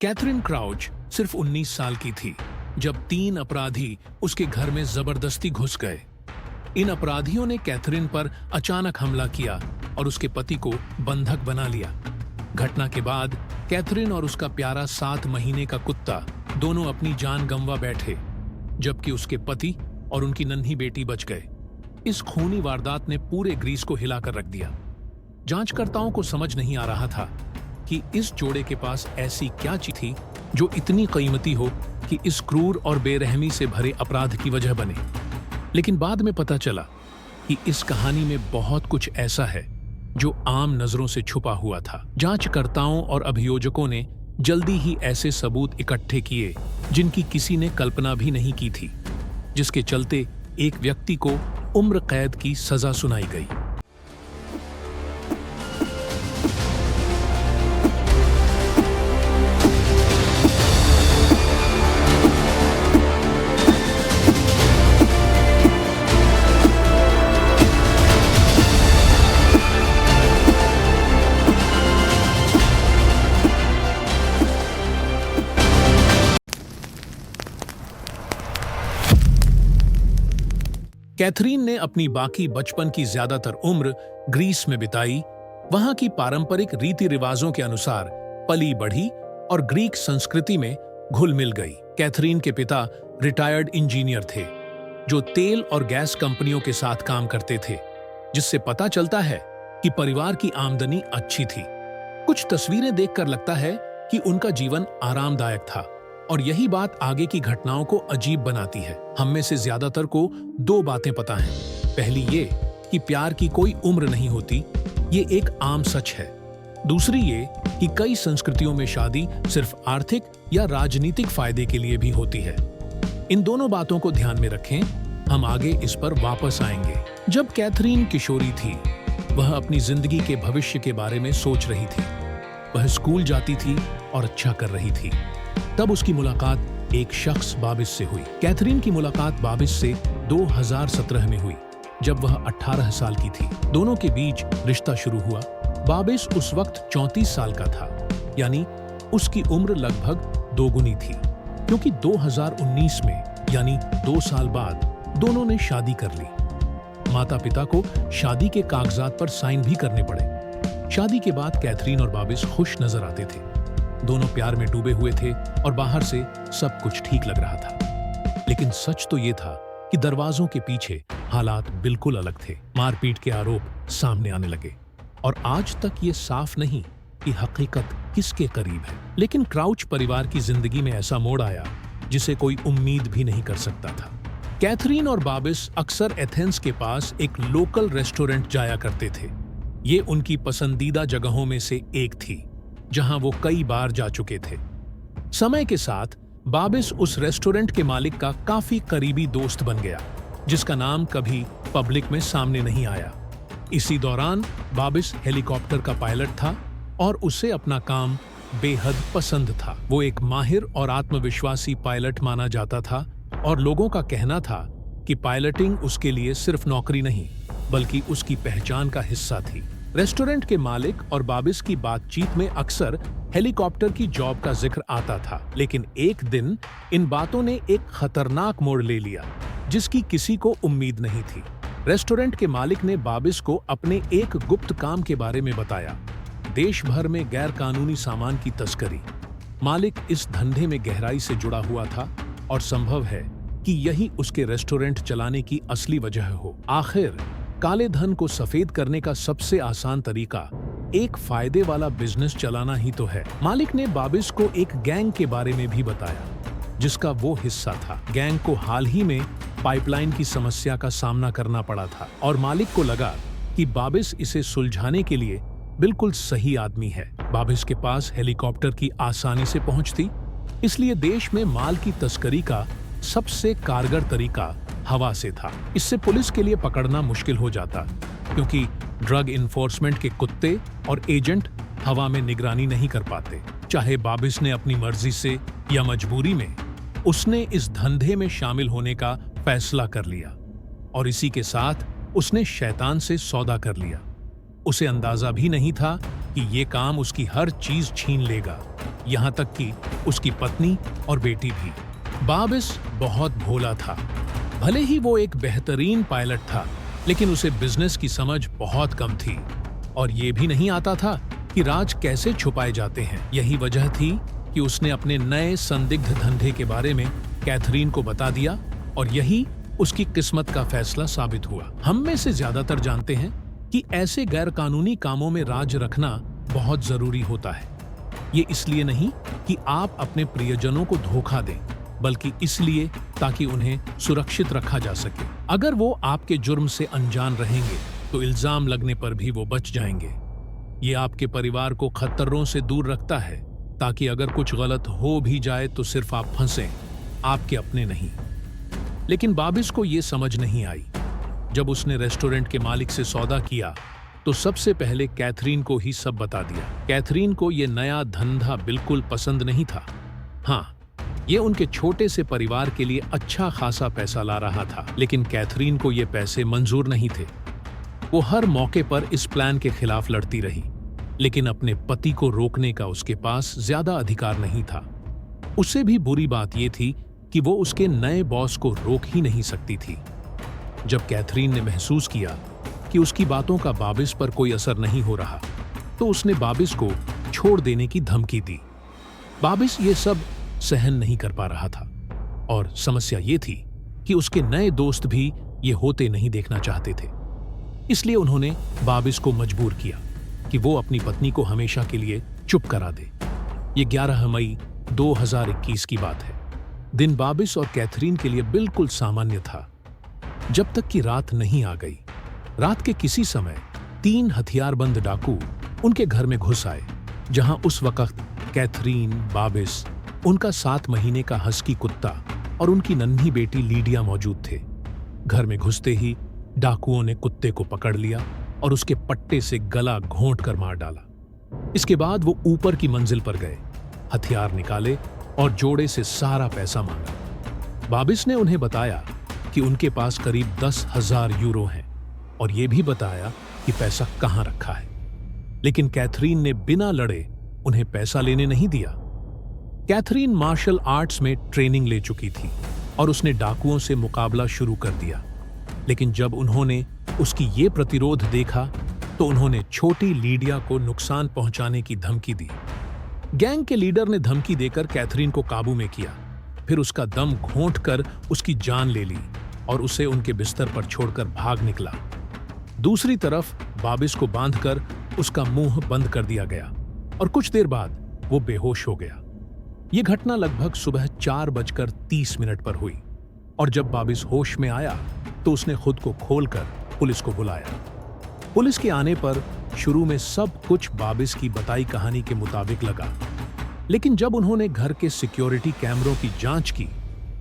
Catherine crouch सिर्फ 19 साल की थी जब 3 अपराधी उसके घर में जबरदस्ती घुस गए। इन अपराधियों ने कैथरीन पर अचानक हमला किया और उसके पति को बंधक बना लिया। घटना के बाद कैथरीन और उसका प्यारा 7 महीने का कुत्ता दोनों अपनी जान गंवा बैठे, जबकि उसके पति और उनकी नन्ही बेटी बच गए। इस खूनी वारदात ने पूरे ग्रीस को हिलाकर रख दिया। जांचकर्ताओं को समझ नहीं आ रहा था कि इस जोड़े के पास ऐसी क्या चीज थी जो इतनी कीमती हो कि इस क्रूर और बेरहमी से भरे अपराध की वजह बने। लेकिन बाद में पता चला कि इस कहानी में बहुत कुछ ऐसा है जो आम नजरों से छुपा हुआ था। जांचकर्ताओं और अभियोजकों ने जल्दी ही ऐसे सबूत इकट्ठे किए जिनकी किसी ने कल्पना भी नहीं की थी, जिसके चलते एक व्यक्ति को उम्र कैद की सजा सुनाई गई। कैथरीन ने अपनी बाकी बचपन की ज्यादातर उम्र ग्रीस में बिताई। वहां की पारंपरिक रीति रिवाजों के अनुसार पली बढ़ी और ग्रीक संस्कृति में घुल मिल गई। कैथरीन के पिता रिटायर्ड इंजीनियर थे जो तेल और गैस कंपनियों के साथ काम करते थे, जिससे पता चलता है कि परिवार की आमदनी अच्छी थी। कुछ तस्वीरें देखकर लगता है कि उनका जीवन आरामदायक था, और यही बात आगे की घटनाओं को अजीब बनाती है। हम में से ज्यादातर को 2 बातें पता हैं। पहली ये कि प्यार की कोई उम्र नहीं होती, ये एक आम सच है। दूसरी ये कि कई संस्कृतियों में शादी सिर्फ आर्थिक या राजनीतिक फायदे के लिए भी होती है। इन दोनों बातों को ध्यान में रखें, हम आगे इस पर वापस आएंगे। जब कैथरीन किशोरी थी, वह अपनी जिंदगी के भविष्य के बारे में सोच रही थी। वह स्कूल जाती थी और अच्छा कर रही थी। तब उसकी मुलाकात एक शख्स बाबिस से हुई। कैथरीन की मुलाकात बाबिस से 2017 में हुई, जब वह 18 साल की थी। दोनों के बीच रिश्ता शुरू हुआ। बाबिस उस वक्त 34 साल का था, यानी उसकी उम्र लगभग दोगुनी थी, क्योंकि 2019 में यानी 2 साल बाद दोनों ने शादी कर ली। माता पिता को शादी के कागजात पर साइन भी करने पड़े। शादी के बाद कैथरीन और बाबिस खुश नजर आते थे। दोनों प्यार में डूबे हुए थे और बाहर से सब कुछ ठीक लग रहा था। लेकिन सच तो ये था कि दरवाजों के पीछे हालात बिल्कुल अलग थे। मारपीट के आरोप सामने आने लगे और आज तक ये साफ नहीं कि हकीकत किसके करीब है। लेकिन क्राउच परिवार की जिंदगी में ऐसा मोड़ आया जिसे कोई उम्मीद भी नहीं कर सकता था। कैथरीन और बाबिस अक्सर एथेंस के पास एक लोकल रेस्टोरेंट जाया करते थे। ये उनकी पसंदीदा जगहों में से एक थी जहां वो कई बार जा चुके थे। समय के साथ बाबिस उस रेस्टोरेंट के मालिक का काफी करीबी दोस्त बन गया, जिसका नाम कभी पब्लिक में सामने नहीं आया। इसी दौरान बाबिस हेलीकॉप्टर का पायलट था और उसे अपना काम बेहद पसंद था। वो एक माहिर और आत्मविश्वासी पायलट माना जाता था और लोगों का कहना था कि पायलटिंग उसके लिए सिर्फ नौकरी नहीं, बल्कि उसकी पहचान का हिस्सा थी। रेस्टोरेंट के मालिक और बाबिस की बातचीत में अक्सर हेलीकॉप्टर की जॉब का जिक्र आता था, लेकिन एक दिन इन बातों ने एक खतरनाक मोड़ ले लिया जिसकी किसी को उम्मीद नहीं थी। रेस्टोरेंट के मालिक ने बाबिस को अपने एक गुप्त काम के बारे में बताया, देश भर में गैर कानूनी सामान की तस्करी। मालिक इस धंधे में गहराई से जुड़ा हुआ था और संभव है कि यही उसके रेस्टोरेंट चलाने की असली वजह हो। आखिर काले धन को सफेद करने का सबसे आसान तरीका एक फायदे वाला बिजनेस चलाना ही तो है। मालिक ने बाबिस को एक गैंग के बारे में भी बताया जिसका वो हिस्सा था। गैंग को हाल ही में पाइपलाइन की समस्या का सामना करना पड़ा था और मालिक को लगा कि बाबिस इसे सुलझाने के लिए बिल्कुल सही आदमी है। बाबिस के पास हेलीकॉप्टर की आसानी से पहुंच थी, इसलिए देश में माल की तस्करी का सबसे कारगर तरीका हवा से था। इससे पुलिस के लिए पकड़ना मुश्किल हो जाता, क्योंकि ड्रग इन्फोर्समेंट के कुत्ते और एजेंट हवा में निगरानी नहीं कर पाते। चाहे बाबिस ने अपनी मर्जी से या मजबूरी में, उसने इस धंधे में शामिल होने का फैसला कर लिया और इसी के साथ उसने शैतान से सौदा कर लिया। उसे अंदाजा भी नहीं था कि ये काम उसकी हर चीज छीन लेगा। यहाँ तक कि उसकी पत्नी और बेटी भी। बाबिस बहुत भोला था। भले ही वो एक बेहतरीन पायलट था, लेकिन उसे बिजनेस की समझ बहुत कम थी और ये भी नहीं आता था कि राज कैसे छुपाए जाते हैं। यही वजह थी कि उसने अपने नए संदिग्ध धंधे के बारे में कैथरीन को बता दिया और यही उसकी किस्मत का फैसला साबित हुआ। हम में से ज्यादातर जानते हैं कि ऐसे गैरकानूनी कामों में राज रखना बहुत जरूरी होता है। ये इसलिए नहीं कि आप अपने प्रियजनों को धोखा दें, बल्कि इसलिए ताकि उन्हें सुरक्षित रखा जा सके। अगर वो आपके जुर्म से अनजान रहेंगे तो इल्जाम लगने पर भी वो बच जाएंगे। ये आपके परिवार को खतरों से दूर रखता है, ताकि अगर कुछ गलत हो भी जाए तो सिर्फ आप फंसें, आपके अपने नहीं। लेकिन बाबिस को ये समझ नहीं आई। जब उसने रेस्टोरेंट के मालिक से सौदा किया तो सबसे पहले कैथरीन को ही सब बता दिया। कैथरीन को ये नया धंधा बिल्कुल पसंद नहीं था। हाँ, ये उनके छोटे से परिवार के लिए अच्छा खासा पैसा ला रहा था, लेकिन कैथरीन को ये पैसे मंजूर नहीं थे। वो हर मौके पर इस प्लान के खिलाफ लड़ती रही, लेकिन अपने पति को रोकने का उसके पास ज्यादा अधिकार नहीं था। उससे भी बुरी बात ये थी कि वो उसके नए बॉस को रोक ही नहीं सकती थी। जब कैथरीन ने महसूस किया कि उसकी बातों का बाबिस पर कोई असर नहीं हो रहा, तो उसने बाबिस को छोड़ देने की धमकी दी। बाबिस ये सब सहन नहीं कर पा रहा था और समस्या ये थी कि उसके नए दोस्त भी ये होते नहीं देखना चाहते थे। इसलिए उन्होंने बाबिस को मजबूर किया कि वो अपनी पत्नी को हमेशा के लिए चुप करा दे। ये 11 मई 2021 की बात है। दिन बाबिस और कैथरीन के लिए बिल्कुल सामान्य था, जब तक कि रात नहीं आ गई। रात के किसी समय 3 हथियारबंद डाकू उनके घर में घुस आए, जहां उस वक्त कैथरीन, बाबिस, उनका 7 महीने का हस्की कुत्ता और उनकी नन्ही बेटी लीडिया मौजूद थे। घर में घुसते ही डाकुओं ने कुत्ते को पकड़ लिया और उसके पट्टे से गला घोंट कर मार डाला। इसके बाद वो ऊपर की मंजिल पर गए, हथियार निकाले और जोड़े से सारा पैसा मांगा। बाबिस ने उन्हें बताया कि उनके पास करीब 10,000 यूरो हैं और ये भी बताया कि पैसा कहां रखा है। लेकिन कैथरीन ने बिना लड़े उन्हें पैसा लेने नहीं दिया। कैथरीन मार्शल आर्ट्स में ट्रेनिंग ले चुकी थी और उसने डाकुओं से मुकाबला शुरू कर दिया। लेकिन जब उन्होंने उसकी ये प्रतिरोध देखा तो उन्होंने छोटी लीडिया को नुकसान पहुंचाने की धमकी दी। गैंग के लीडर ने धमकी देकर कैथरीन को काबू में किया, फिर उसका दम घोंटकर उसकी जान ले ली और उसे उनके बिस्तर पर छोड़कर भाग निकला। दूसरी तरफ बाबिस को बांधकर उसका मुंह बंद कर दिया गया और कुछ देर बाद वो बेहोश हो गया। ये घटना लगभग सुबह 4:30 पर हुई और जब बाबिस होश में आया तो उसने खुद को खोलकर पुलिस को बुलाया। पुलिस के आने पर शुरू में सब कुछ बाबिस की बताई कहानी के मुताबिक लगा, लेकिन जब उन्होंने घर के सिक्योरिटी कैमरों की जांच की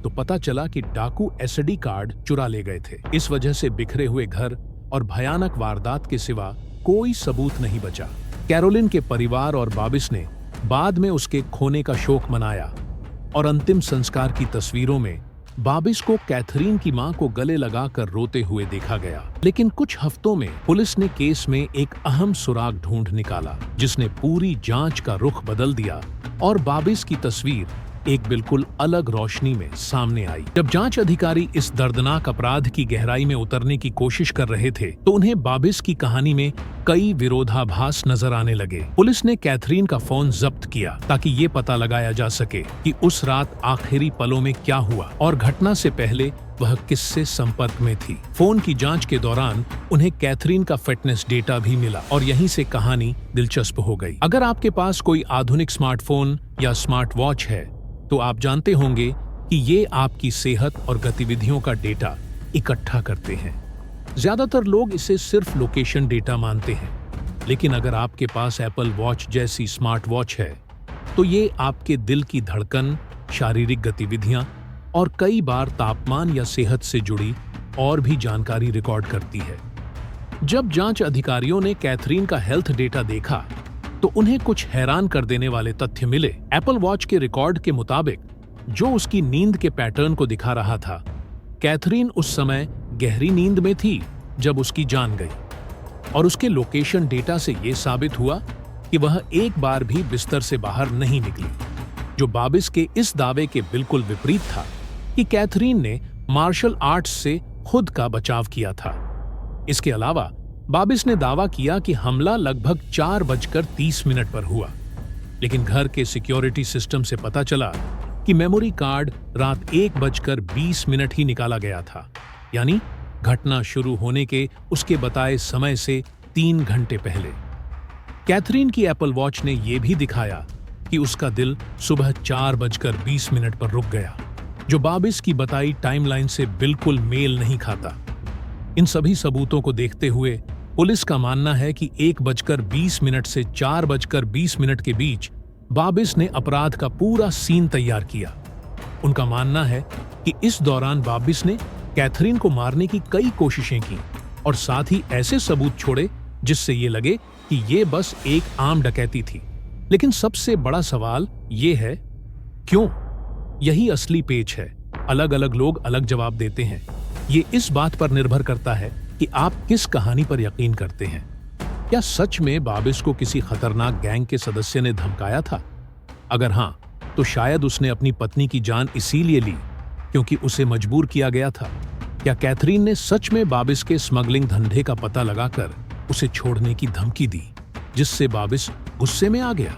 तो पता चला कि डाकू एसडी कार्ड चुरा ले गए थे। इस वजह से बिखरे हुए घर और भयानक वारदात के सिवा कोई सबूत नहीं बचा। कैरोलिन के परिवार और बाबिस ने बाद में उसके खोने का शोक मनाया और अंतिम संस्कार की तस्वीरों में बाबिस को कैथरीन की मां को गले लगाकर रोते हुए देखा गया। लेकिन कुछ हफ्तों में पुलिस ने केस में एक अहम सुराग ढूंढ निकाला, जिसने पूरी जांच का रुख बदल दिया और बाबिस की तस्वीर एक बिल्कुल अलग रोशनी में सामने आई। जब जांच अधिकारी इस दर्दनाक अपराध की गहराई में उतरने की कोशिश कर रहे थे तो उन्हें बाबिस की कहानी में कई विरोधाभास नजर आने लगे। पुलिस ने कैथरीन का फोन जब्त किया ताकि ये पता लगाया जा सके कि उस रात आखिरी पलों में क्या हुआ और घटना से पहले वह किससे संपर्क में थी। फोन की जांच के दौरान उन्हें कैथरीन का फिटनेस डेटा भी मिला और यहीं से कहानी दिलचस्प हो गई। अगर आपके पास कोई आधुनिक स्मार्टफोन या स्मार्ट वॉच है तो आप जानते होंगे कि ये आपकी सेहत और गतिविधियों का डेटा इकट्ठा करते हैं। ज्यादातर लोग इसे सिर्फ लोकेशन डेटा मानते हैं, लेकिन अगर आपके पास एप्पल वॉच जैसी स्मार्ट वॉच है तो ये आपके दिल की धड़कन, शारीरिक गतिविधियां और कई बार तापमान या सेहत से जुड़ी और भी जानकारी रिकॉर्ड करती है। जब जांच अधिकारियों ने कैथरीन का हेल्थ डेटा देखा तो उन्हें कुछ हैरान कर देने वाले तथ्य मिले। एप्पल वॉच के रिकॉर्ड के मुताबिक जो उसकी नींद के पैटर्न को दिखा रहा था, कैथरीन उस समय गहरी नींद में थी जब उसकी जान गई और उसके लोकेशन डेटा से यह साबित हुआ कि वह एक बार भी बिस्तर से बाहर नहीं निकली, जो बाबिस के इस दावे के बिल्कुल विपरीत था कि कैथरीन ने मार्शल आर्ट्स से खुद का बचाव किया था। इसके अलावा बाबिस ने दावा किया कि हमला लगभग 4:30 पर हुआ, लेकिन घर के सिक्योरिटी सिस्टम से पता चला कि मेमोरी कार्ड रात 1:20 ही निकाला गया था, यानी घटना शुरू होने के उसके बताए समय से 3 घंटे पहले। कैथरीन की एप्पल वॉच ने यह भी दिखाया कि उसका दिल सुबह 4:20 पर रुक गया, जो बाबिस की बताई टाइमलाइन से बिल्कुल मेल नहीं खाता। इन सभी सबूतों को देखते हुए पुलिस का मानना है कि 1:20 से 4:20 के बीच बाबिस ने अपराध का पूरा सीन तैयार किया। उनका मानना है कि इस दौरान बाबिस ने कैथरीन को मारने की कई कोशिशें की और साथ ही ऐसे सबूत छोड़े जिससे ये लगे कि ये बस एक आम डकैती थी। लेकिन सबसे बड़ा सवाल ये है, क्यों? यही असली पेच है। अलग अलग लोग अलग जवाब देते हैं। ये इस बात पर निर्भर करता है कि आप किस कहानी पर यकीन करते हैं। क्या सच में बाबिस को किसी खतरनाक गैंग के सदस्य ने धमकाया था? अगर हां, तो शायद उसने अपनी पत्नी की जान इसीलिए ली क्योंकि उसे मजबूर किया गया था। क्या कैथरीन ने सच में बाबिस के स्मगलिंग धंधे का पता लगाकर उसे छोड़ने की धमकी दी, जिससे बाबिस गुस्से में आ गया?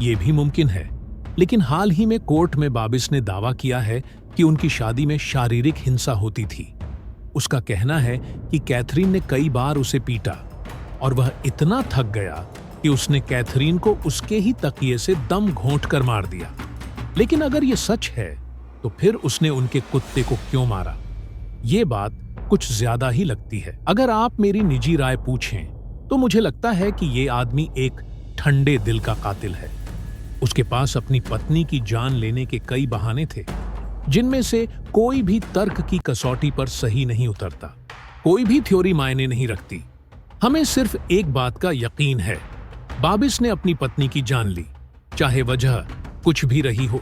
ये भी मुमकिन है। लेकिन हाल ही में कोर्ट में बाबिस ने दावा किया है कि उनकी शादी में शारीरिक हिंसा होती थी। उसका कहना है कि कैथरीन ने कई बार उसे पीटा और वह इतना थक गया कि उसने कैथरीन को उसके ही तकिए से दम घोंटकर मार दिया। लेकिन अगर यह सच है, तो फिर उसने उनके कुत्ते को क्यों मारा? ये बात कुछ ज्यादा ही लगती है। अगर आप मेरी निजी राय पूछें, तो मुझे लगता है कि ये आदमी एक ठंडे दिल का कातिल है। उसके पास अपनी पत्नी की जान लेने के कई बहाने थे, जिनमें से कोई भी तर्क की कसौटी पर सही नहीं उतरता। कोई भी थ्योरी मायने नहीं रखती। हमें सिर्फ एक बात का यकीन है, बाबिस ने अपनी पत्नी की जान ली, चाहे वजह कुछ भी रही हो।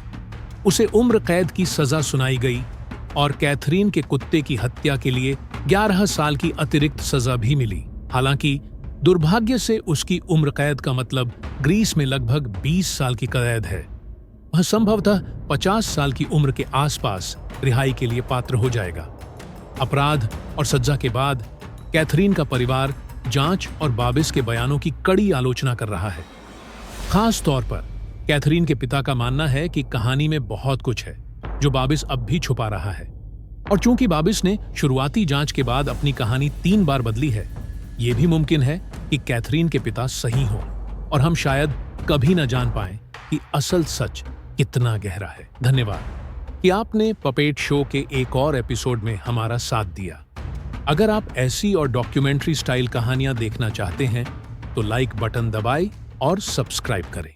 उसे उम्र कैद की सजा सुनाई गई और कैथरीन के कुत्ते की हत्या के लिए 11 साल की अतिरिक्त सजा भी मिली। हालांकि दुर्भाग्य से उसकी उम्र कैद का मतलब ग्रीस में लगभग 20 साल की कैद है। वह संभवतः 50 साल की उम्र के आसपास रिहाई के लिए पात्र हो जाएगा। अपराध और सजा के बाद कैथरीन का परिवार जांच और बाबिस के बयानों की कड़ी आलोचना कर रहा है। खास तौर पर कैथरीन के पिता का मानना है कि कहानी में बहुत कुछ है जो बाबिस अब भी छुपा रहा है। और चूंकि बाबिस ने शुरुआती जांच के बाद अपनी कहानी 3 बार बदली है, यह भी मुमकिन है कि कैथरीन के पिता सही हो और हम शायद कभी न जान पाएं कि असल सच कितना गहरा है। धन्यवाद कि आपने पपेट शो के एक और एपिसोड में हमारा साथ दिया। अगर आप ऐसी और डॉक्यूमेंट्री स्टाइल कहानियां देखना चाहते हैं, तो लाइक बटन दबाएं और सब्सक्राइब करें।